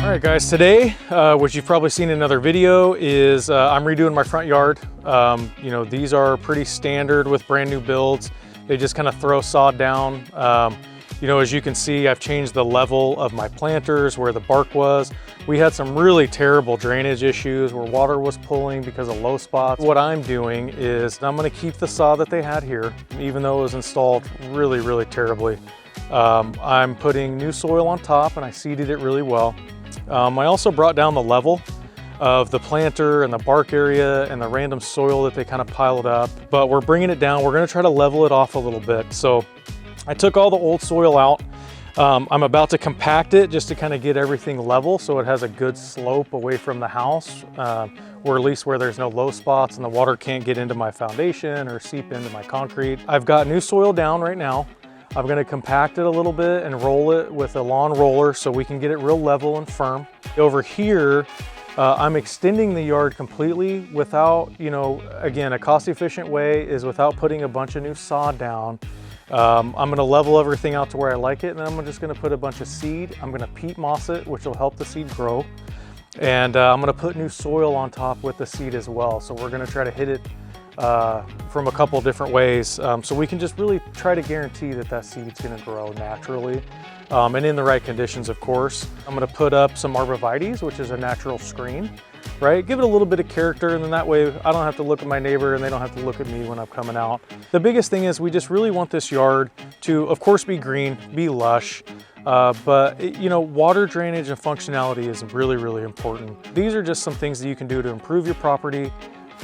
Alright guys, today, which you've probably seen in another video, is I'm redoing my front yard. You know, these are pretty standard with brand new builds. They just kind of throw sod down. You know, as you can see, I've changed the level of my planters where the bark was. We had some really terrible drainage issues where water was pulling because of low spots. What I'm doing is I'm going to keep the sod that they had here, even though it was installed really, really terribly. I'm putting new soil on top and I seeded it really well. I also brought down the level of the planter and the bark area and the random soil that they kind of piled up, but we're bringing it down. We're going to try to level it off a little bit. So I took all the old soil out. I'm about to compact it just to kind of get everything level so it has a good slope away from the house, or at least where there's no low spots and the water can't get into my foundation or seep into my concrete. I've got new soil down right now. I'm going to compact it a little bit and roll it with a lawn roller so we can get it real level and firm. Over here, I'm extending the yard completely without, you know, again, a cost-efficient way is without putting a bunch of new sod down. I'm going to level everything out to where I like it, and then I'm just going to put a bunch of seed. I'm going to peat moss it, which will help the seed grow. And I'm going to put new soil on top with the seed as well. So we're going to try to hit it from a couple different ways, so we can just really try to guarantee that that seed's going to grow naturally and in the right conditions, of course. I'm going to put up some Arborvitaes, which is a natural screen, right? Give it a little bit of character, and then that way I don't have to look at my neighbor and they don't have to look at me when I'm coming out. The biggest thing is we just really want this yard to, of course, be green, be lush, but you know, water drainage and functionality is really, really important. These are just some things that you can do to improve your property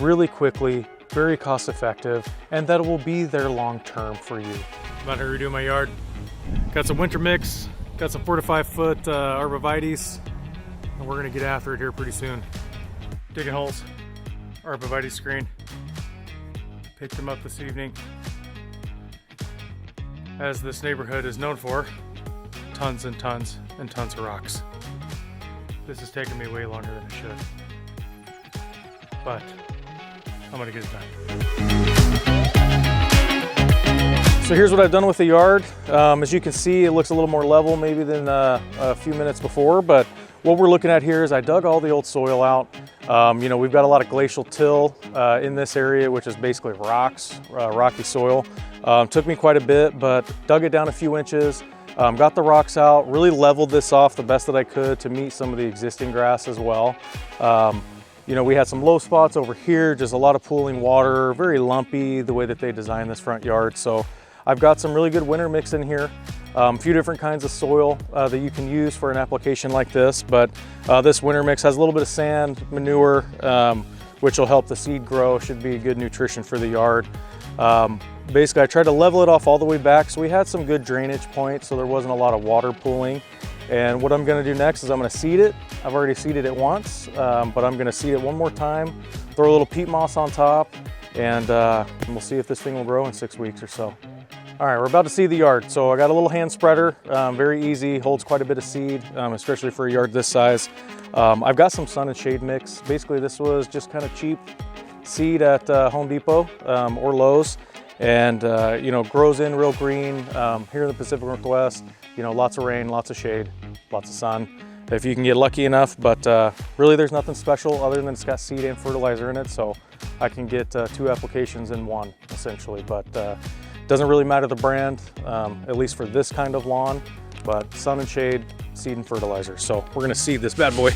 really quickly, very cost effective, and that will be there long term for you. About to redo my yard. Got some winter mix, got some 4 to 5 foot Arborvitaes, and we're gonna get after it here pretty soon. Digging holes, Arborvitae screen. Picked them up this evening. As this neighborhood is known for, tons and tons and tons of rocks. This has taken me way longer than it should, but I'm gonna get it done. So here's what I've done with the yard. As you can see, it looks a little more level maybe than a few minutes before, but what we're looking at here is I dug all the old soil out. You know, we've got a lot of glacial till in this area, which is basically rocks, rocky soil. Took me quite a bit, but dug it down a few inches, got the rocks out, really leveled this off the best that I could to meet some of the existing grass as well. You know, we had some low spots over here, just a lot of pooling water, very lumpy the way that they designed this front yard. So I've got some really good winter mix in here, a few different kinds of soil that you can use for an application like this. But this winter mix has a little bit of sand, manure, which will help the seed grow, should be good nutrition for the yard. Basically, I tried to level it off all the way back, so we had some good drainage points, so there wasn't a lot of water pooling. And what I'm gonna do next is I'm gonna seed it. I've already seeded it once, but I'm gonna seed it one more time, throw a little peat moss on top, and we'll see if this thing will grow in 6 weeks or so. All right, we're about to seed the yard. So I got a little hand spreader, very easy, holds quite a bit of seed, especially for a yard this size. I've got some sun and shade mix. Basically, this was just kind of cheap seed at Home Depot or Lowe's, and you know, grows in real green. Here in the Pacific Northwest, you know, lots of rain, lots of shade, lots of sun, if you can get lucky enough. But really there's nothing special other than it's got seed and fertilizer in it, so I can get 2 applications in one essentially. But doesn't really matter the brand, at least for this kind of lawn, but sun and shade, seed and fertilizer. So we're gonna seed this bad boy.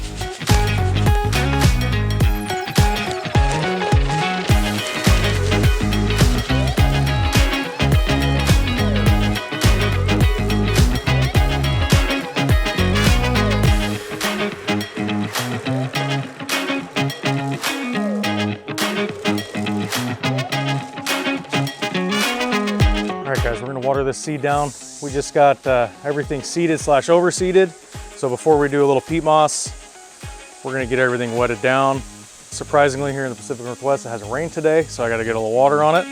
Guys, we're gonna water this seed down. We just got everything seeded / overseeded. So before we do a little peat moss, we're gonna get everything wetted down. Surprisingly, here in the Pacific Northwest, it hasn't rained today, so I gotta get a little water on it.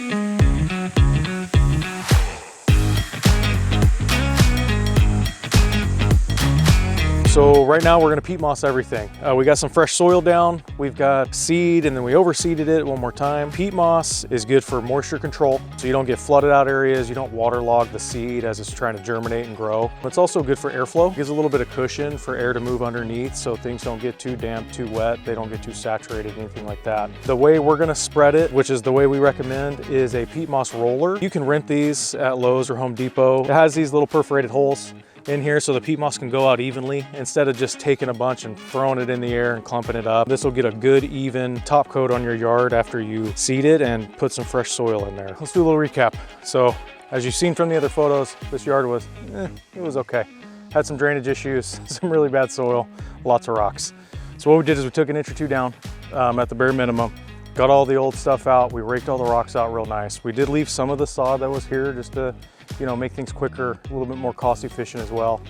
So right now we're gonna peat moss everything. We got some fresh soil down, we've got seed, and then we overseeded it one more time. Peat moss is good for moisture control, so you don't get flooded out areas, you don't waterlog the seed as it's trying to germinate and grow. It's also good for airflow. It gives a little bit of cushion for air to move underneath so things don't get too damp, too wet, they don't get too saturated, anything like that. The way we're gonna spread it, which is the way we recommend, is a peat moss roller. You can rent these at Lowe's or Home Depot. It has these little perforated holes in here so the peat moss can go out evenly instead of just taking a bunch and throwing it in the air and clumping it up. This will get a good even top coat on your yard after you seed it and put some fresh soil in there. Let's do a little recap. So as you've seen from the other photos, this yard was, it was okay. Had some drainage issues, some really bad soil, lots of rocks. So what we did is we took an inch or two down at the bare minimum, got all the old stuff out, we raked all the rocks out real nice. We did leave some of the sod that was here just to, you know, make things quicker, a little bit more cost efficient as well.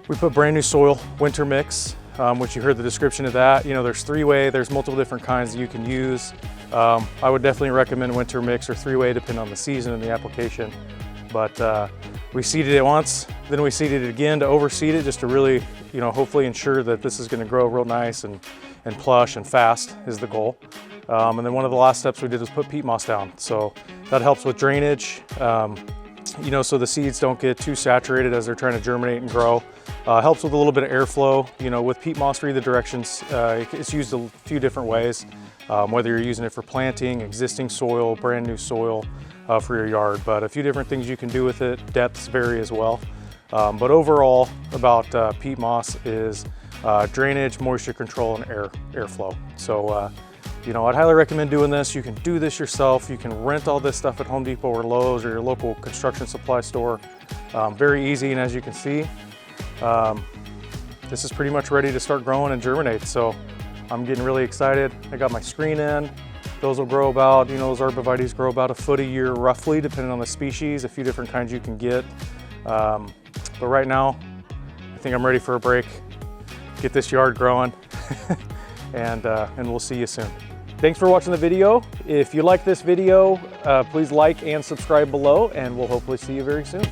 We put brand new soil, winter mix, which you heard the description of that. You know, there's three-way, there's multiple different kinds that you can use. I would definitely recommend winter mix or three-way depending on the season and the application. But we seeded it once, then we seeded it again to overseed it just to really, you know, hopefully ensure that this is gonna grow real nice and plush and fast is the goal. And then one of the last steps we did was put peat moss down. So that helps with drainage, you know, so the seeds don't get too saturated as they're trying to germinate and grow. Helps with a little bit of airflow. You know, with peat moss, read the directions. It's used a few different ways, whether you're using it for planting, existing soil, brand new soil for your yard. But a few different things you can do with it. Depths vary as well. But overall, about peat moss is drainage, moisture control, and airflow. So, you know, I'd highly recommend doing this. You can do this yourself. You can rent all this stuff at Home Depot or Lowe's or your local construction supply store. Very easy, and as you can see, this is pretty much ready to start growing and germinate. So I'm getting really excited. I got my screen in. Those will grow about, you know, those Arborvitaes grow about a foot a year roughly, depending on the species, a few different kinds you can get. But right now, I think I'm ready for a break, get this yard growing, and we'll see you soon. Thanks for watching the video. If you like this video, please like and subscribe below, and we'll hopefully see you very soon.